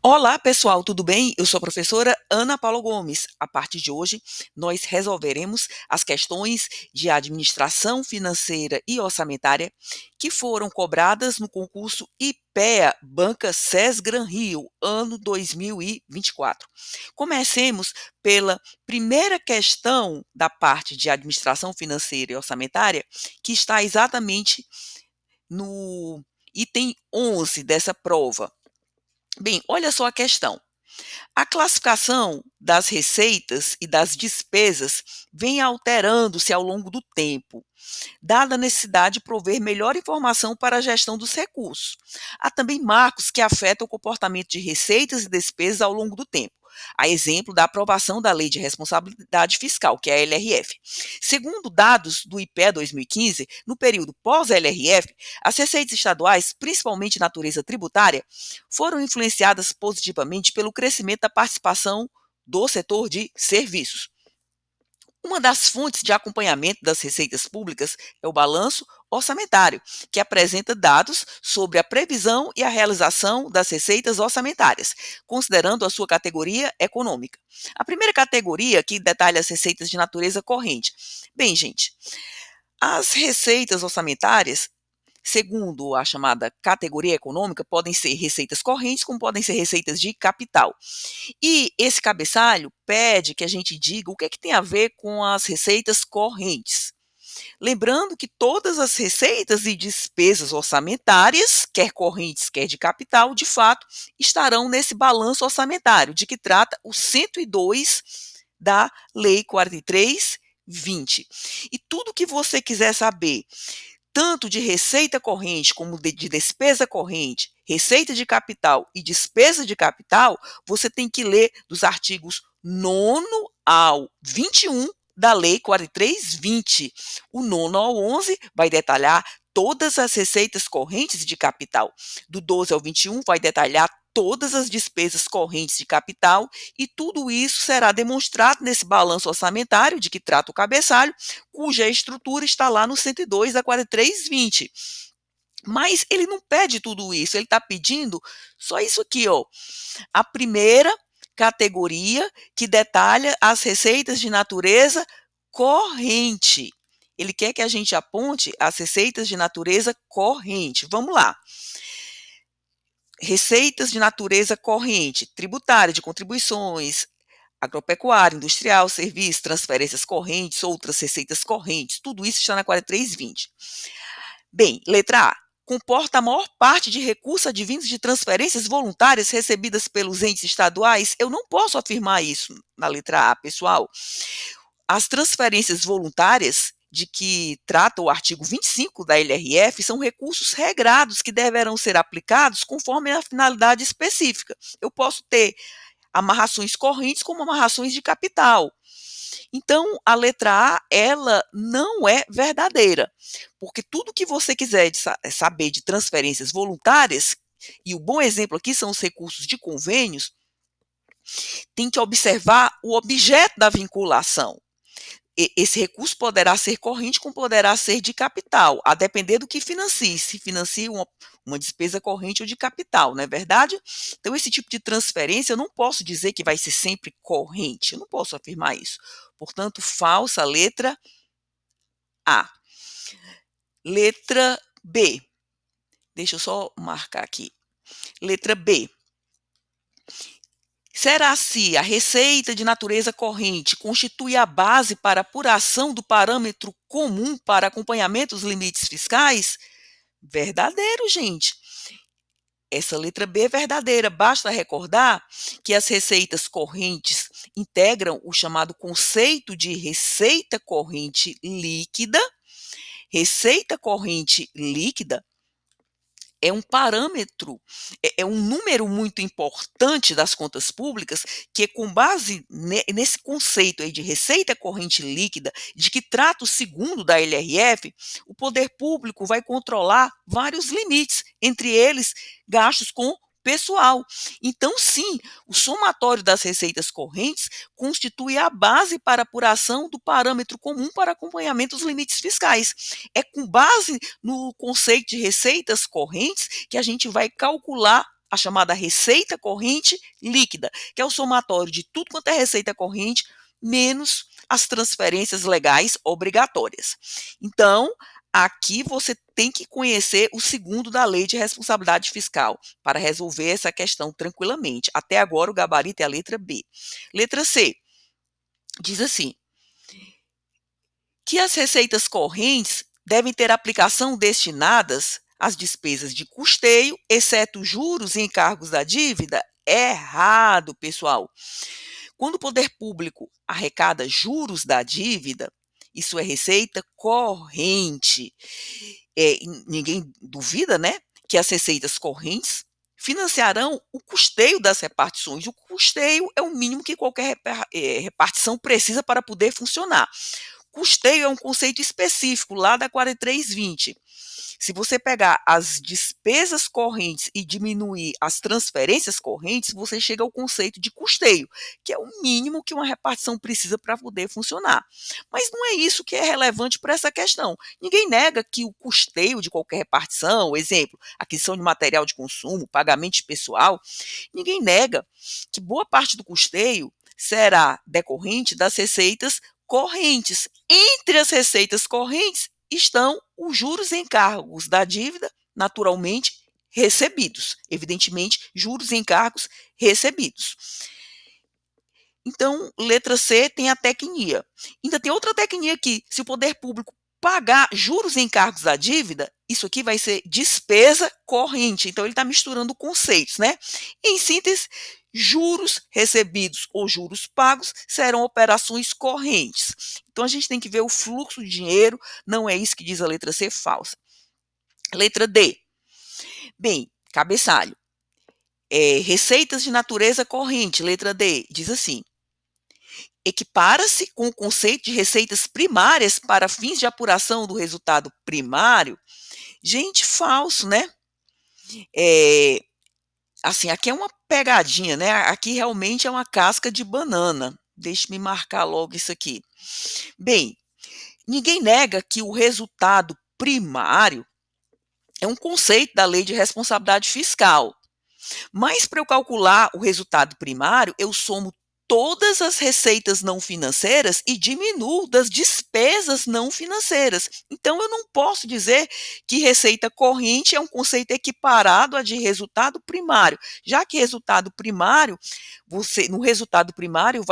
Olá, pessoal, tudo bem? Eu sou a professora Ana Paula Gomes. A partir de hoje, nós resolveremos as questões de administração financeira e orçamentária que foram cobradas no concurso IPEA Banca SES Gran Rio, ano 2024. Comecemos pela primeira questão da parte de administração financeira e orçamentária, que está exatamente no item 11 dessa prova. Bem, olha só a questão. A classificação das receitas e das despesas vem alterando-se ao longo do tempo, dada a necessidade de prover melhor informação para a gestão dos recursos. Há também marcos que afetam o comportamento de receitas e despesas ao longo do tempo. A exemplo da aprovação da Lei de Responsabilidade Fiscal, que é a LRF. Segundo dados do IPEA 2015, no período pós-LRF, as receitas estaduais, principalmente de natureza tributária, foram influenciadas positivamente pelo crescimento da participação do setor de serviços. Uma das fontes de acompanhamento das receitas públicas é o balanço orçamentário, que apresenta dados sobre a previsão e a realização das receitas orçamentárias, considerando a sua categoria econômica. A primeira categoria que detalha as receitas de natureza corrente. Bem, gente, as receitas orçamentárias, segundo a chamada categoria econômica, podem ser receitas correntes, como podem ser receitas de capital. E esse cabeçalho pede que a gente diga o que é que tem a ver com as receitas correntes. Lembrando que todas as receitas e despesas orçamentárias, quer correntes, quer de capital, de fato, estarão nesse balanço orçamentário, de que trata o 102 da Lei 43/20. E tudo que você quiser saber, tanto de receita corrente como de despesa corrente, receita de capital e despesa de capital, você tem que ler dos artigos 9º ao 21 da Lei 43/20. O 9º ao 11 vai detalhar todas as receitas correntes de capital. Do 12 ao 21 vai detalhar todas as despesas correntes de capital, e tudo isso será demonstrado nesse balanço orçamentário de que trata o cabeçalho, cuja estrutura está lá no 102 da 43/20. Mas ele não pede tudo isso, ele está pedindo só isso aqui, ó. A primeira categoria que detalha as receitas de natureza corrente. Ele quer que a gente aponte as receitas de natureza corrente. Vamos lá. Receitas de natureza corrente, tributária, de contribuições, agropecuária, industrial, serviços, transferências correntes, outras receitas correntes, tudo isso está na 43/20. Bem, letra A. Comporta a maior parte de recursos advindos de transferências voluntárias recebidas pelos entes estaduais? Eu não posso afirmar isso na letra A, pessoal. As transferências voluntárias de que trata o artigo 25 da LRF são recursos regrados que deverão ser aplicados conforme a finalidade específica. Eu posso ter amarrações correntes como amarrações de capital. Então, a letra A, ela não é verdadeira, porque tudo que você quiser saber de transferências voluntárias, e o bom exemplo aqui são os recursos de convênios, tem que observar o objeto da vinculação. Esse recurso poderá ser corrente, como poderá ser de capital, a depender do que financie, se financia uma despesa corrente ou de capital, não é verdade? Então, esse tipo de transferência, eu não posso dizer que vai ser sempre corrente, eu não posso afirmar isso. Portanto, falsa letra A. Letra B. Deixa eu só marcar aqui. Letra B. Será se a receita de natureza corrente constitui a base para apuração do parâmetro comum para acompanhamento dos limites fiscais? Verdadeiro, gente. Essa letra B é verdadeira. Basta recordar que as receitas correntes integram o chamado conceito de receita corrente líquida. Receita corrente líquida é um parâmetro, é um número muito importante das contas públicas, que com base nesse conceito aí de receita corrente líquida, de que trata o segundo da LRF, o poder público vai controlar vários limites, entre eles gastos com pessoal. Então, sim, o somatório das receitas correntes constitui a base para apuração do parâmetro comum para acompanhamento dos limites fiscais. É com base no conceito de receitas correntes que a gente vai calcular a chamada receita corrente líquida, que é o somatório de tudo quanto é receita corrente, menos as transferências legais obrigatórias. Então, aqui você tem que conhecer o segundo da Lei de Responsabilidade Fiscal para resolver essa questão tranquilamente. Até agora, o gabarito é a letra B. Letra C, diz assim, que as receitas correntes devem ter aplicação destinadas às despesas de custeio, exceto juros e encargos da dívida. Errado, pessoal. Quando o poder público arrecada juros da dívida, isso é receita corrente. Ninguém duvida, né, que as receitas correntes financiarão o custeio das repartições. O custeio é o mínimo que qualquer repartição precisa para poder funcionar. Custeio é um conceito específico lá da 4320. Se você pegar as despesas correntes e diminuir as transferências correntes, você chega ao conceito de custeio, que é o mínimo que uma repartição precisa para poder funcionar. Mas não é isso que é relevante para essa questão. Ninguém nega que o custeio de qualquer repartição, exemplo, aquisição de material de consumo, pagamento de pessoal, ninguém nega que boa parte do custeio será decorrente das receitas correntes. Entre as receitas correntes estão os juros e encargos da dívida, naturalmente recebidos. Evidentemente, juros e encargos recebidos. Então, letra C tem a tecnia. Ainda tem outra tecnia aqui. Se o poder público pagar juros e encargos da dívida, isso aqui vai ser despesa corrente. Então, ele está misturando conceitos, né? Em síntese, juros recebidos ou juros pagos serão operações correntes. Então, a gente tem que ver o fluxo de dinheiro, não é isso que diz a letra C, falsa. Letra D. Bem, cabeçalho. Receitas de natureza corrente, letra D, diz assim. Equipara-se com o conceito de receitas primárias para fins de apuração do resultado primário. Gente, falso, né? Assim, aqui é uma pegadinha, né? Aqui realmente é uma casca de banana. Deixe-me marcar logo isso aqui. Bem, ninguém nega que o resultado primário é um conceito da Lei de Responsabilidade Fiscal. Mas para eu calcular o resultado primário, eu somo todas as receitas não financeiras e diminuo das despesas não financeiras. Então, eu não posso dizer que receita corrente é um conceito equiparado a de resultado primário, já que resultado primário, no resultado primário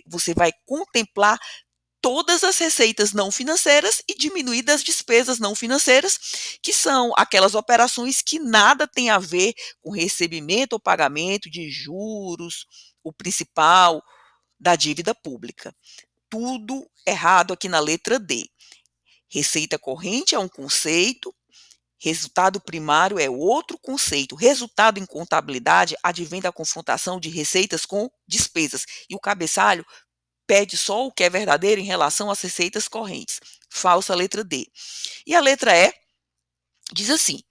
você vai contemplar todas as receitas não financeiras e diminuir das despesas não financeiras, que são aquelas operações que nada tem a ver com recebimento ou pagamento de juros, o principal da dívida pública. Tudo errado aqui na letra D. Receita corrente é um conceito, resultado primário é outro conceito. Resultado em contabilidade advém da confrontação de receitas com despesas. E o cabeçalho pede só o que é verdadeiro em relação às receitas correntes. Falsa letra D. E a letra E diz assim,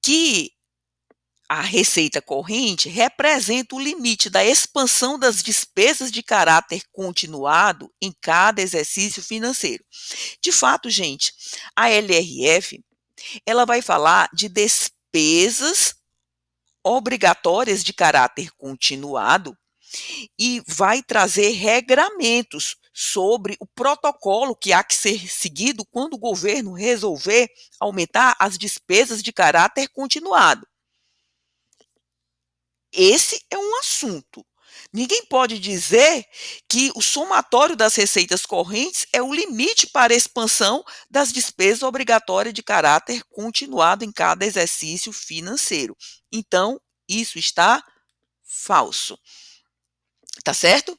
que a receita corrente representa o limite da expansão das despesas de caráter continuado em cada exercício financeiro. De fato, gente, a LRF, ela vai falar de despesas obrigatórias de caráter continuado e vai trazer regramentos sobre o protocolo que há que ser seguido quando o governo resolver aumentar as despesas de caráter continuado. Esse é um assunto. Ninguém pode dizer que o somatório das receitas correntes é o limite para a expansão das despesas obrigatórias de caráter continuado em cada exercício financeiro. Então, isso está falso. Tá certo?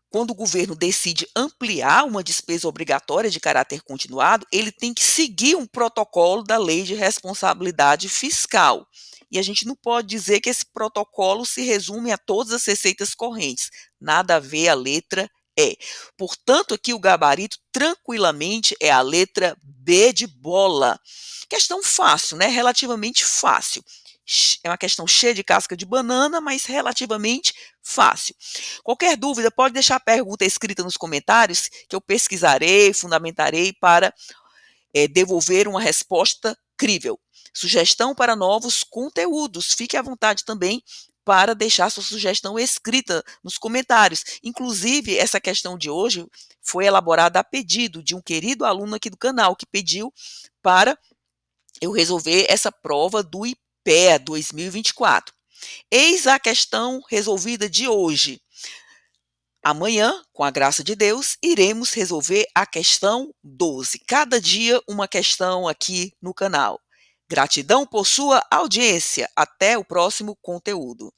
Quando o governo decide ampliar uma despesa obrigatória de caráter continuado, ele tem que seguir um protocolo da Lei de Responsabilidade Fiscal. E a gente não pode dizer que esse protocolo se resume a todas as receitas correntes. Nada a ver a letra E. Portanto, aqui o gabarito tranquilamente é a letra B de bola. Questão fácil, né? Relativamente fácil. É uma questão cheia de casca de banana, mas relativamente fácil. Qualquer dúvida, pode deixar a pergunta escrita nos comentários, que eu pesquisarei, fundamentarei para devolver uma resposta crível. sugestão para novos conteúdos. Fique à vontade também para deixar sua sugestão escrita nos comentários. Inclusive, essa questão de hoje foi elaborada a pedido de um querido aluno aqui do canal, que pediu para eu resolver essa prova do IPEA 2024. Eis a questão resolvida de hoje. Amanhã, com a graça de Deus, iremos resolver a questão 12. Cada dia uma questão aqui no canal. Gratidão por sua audiência. Até o próximo conteúdo.